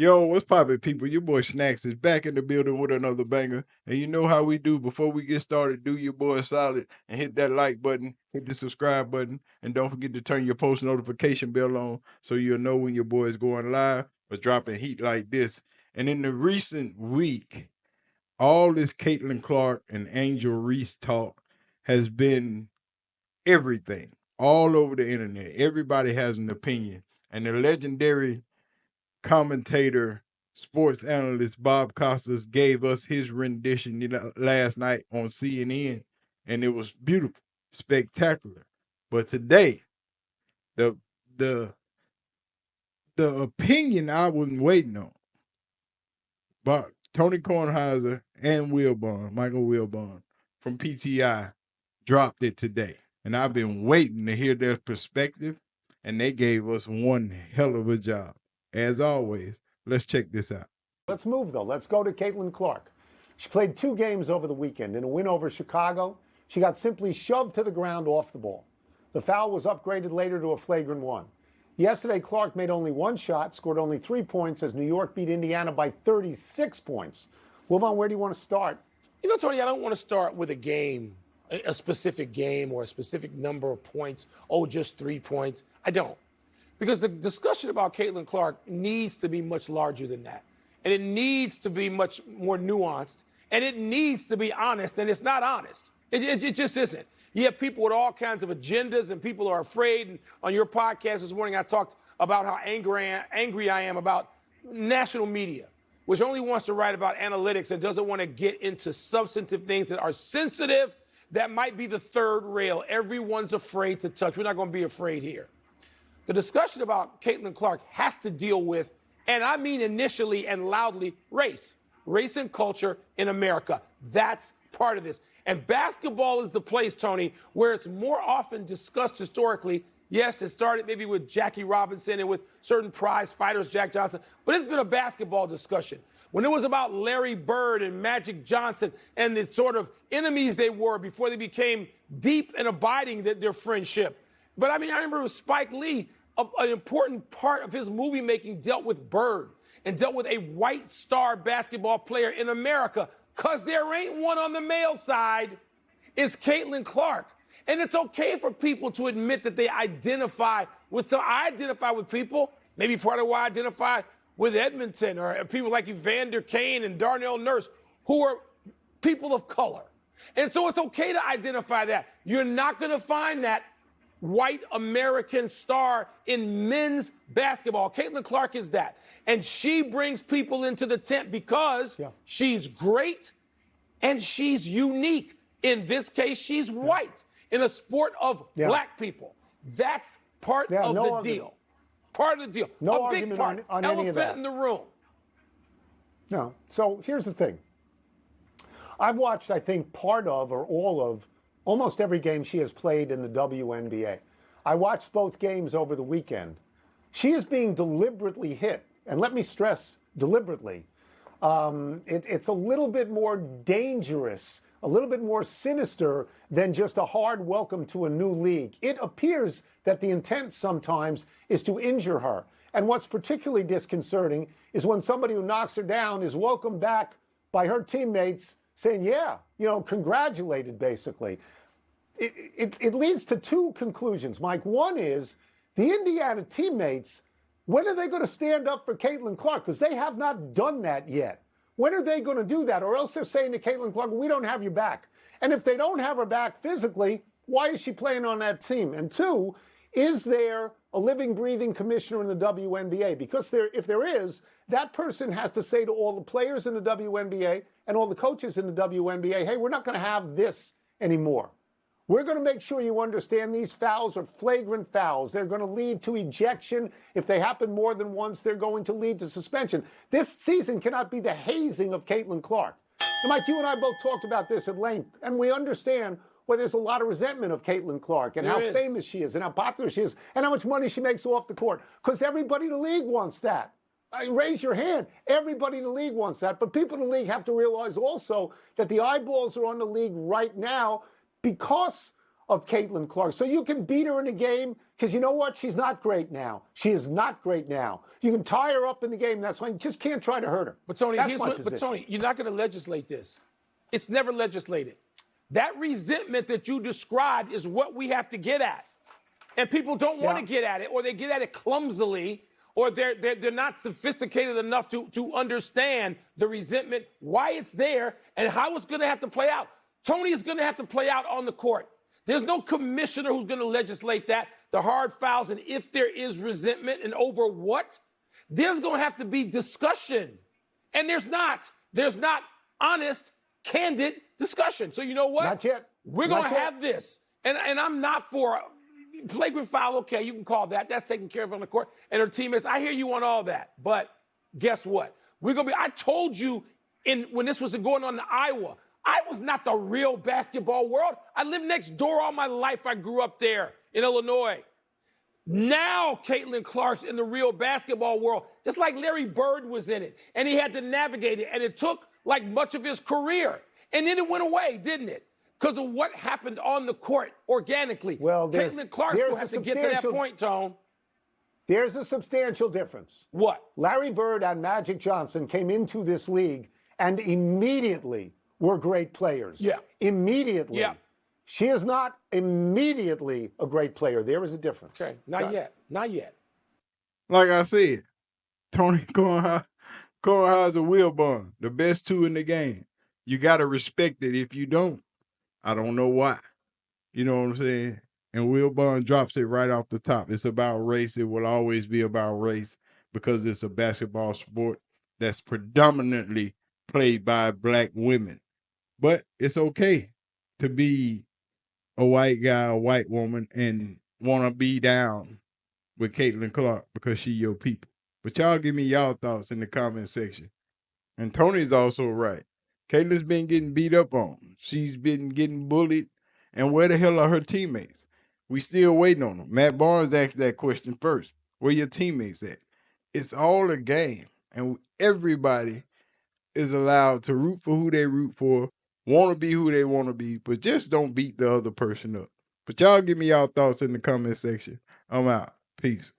Yo, what's poppin', people? Your boy Snacks is back in the building with another banger. And you know how we do. Before we get started, do your boy solid and hit that like button, hit the subscribe button, and don't forget to turn your post notification bell on so you'll know when your boy is going live or dropping heat like this. And in the recent week, all this Caitlin Clark and Angel Reese talk has been everything all over the internet. Everybody has an opinion. And the legendary commentator, sports analyst Bob Costas gave us his rendition last night on CNN, and it was beautiful, spectacular. But today, the the the opinion I was waiting on, but Tony Kornheiser and Michael Wilbon from PTI dropped it today. And I've been waiting to hear their perspective, and they gave us one hell of a job. As always, let's check this out. Let's move, though. Let's go to Caitlin Clark. She played 2 games over the weekend. In a win over Chicago, she got simply shoved to the ground off the ball. The foul was upgraded later to a flagrant 1. Yesterday, Clark made only 1 shot, scored only 3 points as New York beat Indiana by 36 points. Wilbon, where do you want to start? You know, Tony, I don't want to start with a game, a specific game or a specific number of points. Oh, just 3 points. I don't. Because the discussion about Caitlin Clark needs to be much larger than that. And it needs to be much more nuanced. And it needs to be honest, and it's not honest. It just isn't. You have people with all kinds of agendas, and people are afraid. And on your podcast this morning, I talked about how angry I am about national media, which only wants to write about analytics and doesn't want to get into substantive things that are sensitive, that might be the third rail. Everyone's afraid to touch. We're not going to be afraid here. The discussion about Caitlin Clark has to deal with, and I mean initially and loudly, race and culture in America. That's part of this. And basketball is the place, Tony, where it's more often discussed historically. Yes, it started maybe with Jackie Robinson and with certain prize fighters, Jack Johnson, but it's been a basketball discussion. When it was about Larry Bird and Magic Johnson and the sort of enemies they were before they became deep and abiding their friendship. But I mean, I remember with Spike Lee, an important part of his movie making dealt with Bird and dealt with a white star basketball player in America, because there ain't one on the male side. It's Caitlin Clark. And it's okay for people to admit that they identify with some. I identify with people, maybe part of why I identify with Edmonton, or people like Evander Kane and Darnell Nurse, who are people of color. And so it's okay to identify that. You're not going to find that white American star in men's basketball. Caitlin Clark is that. And she brings people into the tent because she's great and she's unique. In this case, she's white in a sport of black people. That's part of the deal. Part of the deal. No a big argument part. on any of that. Elephant in the room. No. So here's the thing. I've watched, I think, part of or all of almost every game she has played in the WNBA. I watched both games over the weekend. She is being deliberately hit. And let me stress, deliberately. It's a little bit more dangerous, a little bit more sinister than just a hard welcome to a new league. It appears that the intent sometimes is to injure her. And what's particularly disconcerting is when somebody who knocks her down is welcomed back by her teammates saying, congratulated, basically. It leads to 2 conclusions, Mike. One is the Indiana teammates, when are they going to stand up for Caitlin Clark? Because they have not done that yet. When are they going to do that? Or else they're saying to Caitlin Clark, we don't have your back. And if they don't have her back physically, why is she playing on that team? And 2, is there a living, breathing commissioner in the WNBA? Because if there is, that person has to say to all the players in the WNBA and all the coaches in the WNBA, hey, we're not going to have this anymore. We're going to make sure you understand these fouls are flagrant fouls. They're going to lead to ejection. If they happen more than once, they're going to lead to suspension. This season cannot be the hazing of Caitlin Clark. And Mike, you and I both talked about this at length, and we understand why there's a lot of resentment of Caitlin Clark and how famous she is and how popular she is and how much money she makes off the court, because everybody in the league wants that. Raise your hand. Everybody in the league wants that. But people in the league have to realize also that the eyeballs are on the league right now because of Caitlin Clark. So you can beat her in a game because you know what? She's not great now. She is not great now. You can tie her up in the game. That's why you just can't try to hurt her. But Tony, But Tony, you're not going to legislate this. It's never legislated. That resentment that you described is what we have to get at. And people don't want to get at it, or they get at it clumsily, or they're not sophisticated enough to understand the resentment, why it's there, and how it's going to have to play out. Tony is going to have to play out on the court. There's no commissioner who's going to legislate that, the hard fouls, and if there is resentment and over what, there's going to have to be discussion. And there's not honest, candid discussion. So you know what? Not yet. We're going to have this. And I'm not for flagrant foul. Okay, you can call that. That's taken care of on the court. And her teammates, I hear you on all that. But guess what? I told you when this was going on in Iowa, I was not the real basketball world. I lived next door all my life. I grew up there in Illinois. Now Caitlin Clark's in the real basketball world, just like Larry Bird was in it. And he had to navigate it. And it took like much of his career. And then it went away, didn't it? Because of what happened on the court organically. Well, Caitlin Clark will have to get to that point, Tone. There's a substantial difference. What? Larry Bird and Magic Johnson came into this league and immediately were great players. Yeah. Immediately. Yeah. She is not immediately a great player. There is a difference. Okay, not yet. Not yet. Like I said, Tony Cohen's a Wilburn, the best two in the game. You got to respect it. If you don't, I don't know why. You know what I'm saying? And Wilburn drops it right off the top. It's about race. It will always be about race because it's a basketball sport that's predominantly played by black women. But it's okay to be a white guy, a white woman, and want to be down with Caitlin Clark because she your people. But y'all give me y'all thoughts in the comment section. And Tony's also right. Caitlin's been getting beat up on. She's been getting bullied. And where the hell are her teammates? We still waiting on them. Matt Barnes asked that question first. Where your teammates at? It's all a game. And everybody is allowed to root for who they root for, want to be who they want to be, but just don't beat the other person up. But y'all give me y'all thoughts in the comment section. I'm out. Peace.